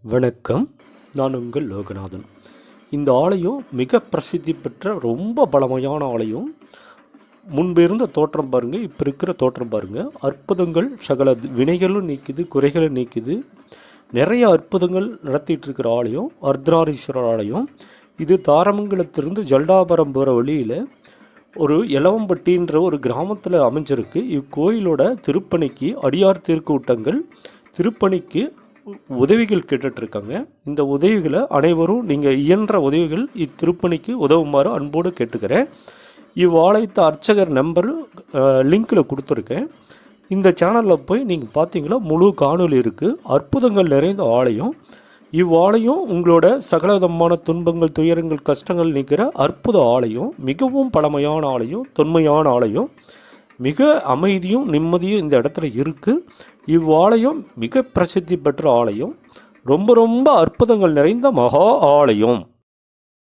வணக்கம். நான் உங்கள் லோகநாதன். இந்த ஆலயம் மிக பிரசித்தி பெற்ற ரொம்ப பழமையான ஆலயம். முன்பு இருந்த தோற்றம் பாருங்கள், இப்போ இருக்கிற தோற்றம் பாருங்கள். அற்புதங்கள் சகல வினைகளும் நீக்குது, குறைகளும் நீக்குது. நிறைய அற்புதங்கள் நடத்திட்டு இருக்கிற ஆலயம் அர்த்தநாரீஸ்வரர் ஆலயம். இது தாரமங்கலத்திலிருந்து ஜல்டாபுரம் போகிற வழியில் ஒரு எலவம்பட்டின்ற ஒரு கிராமத்தில் அமைஞ்சிருக்கு. இக்கோயிலோட திருப்பணிக்கு அடியார் திருக்கூட்டங்கள் திருப்பணிக்கு உதவிகள் கேட்டுட்ருக்காங்க. இந்த உதவிகளை அனைவரும் நீங்கள் இயன்ற உதவிகள் இத்திருப்பணிக்கு உதவுமாறு அன்போடு கேட்டுக்கிறேன். இவ்வாலயத்து அர்ச்சகர் நம்பர் லிங்கில் கொடுத்துருக்கேன். இந்த சேனலில் போய் நீங்கள் பார்த்தீங்களா முழு காணொலி இருக்குது. அற்புதங்கள் நிறைந்த ஆலயம். இவ்வாலயம் உங்களோட சகலவிதமான துன்பங்கள், துயரங்கள், கஷ்டங்கள் நீக்கிற அற்புத ஆலயம். மிகவும் பழமையான ஆலயம், தொன்மையான ஆலயம். மிக அமைதியும் நிம்மதியும் இந்த இடத்துல இருக்குது. இவ்வாலயம் மிக பிரசித்தி பெற்ற ஆலயம். ரொம்ப ரொம்ப அற்புதங்கள் நிறைந்த மகா ஆலயம்.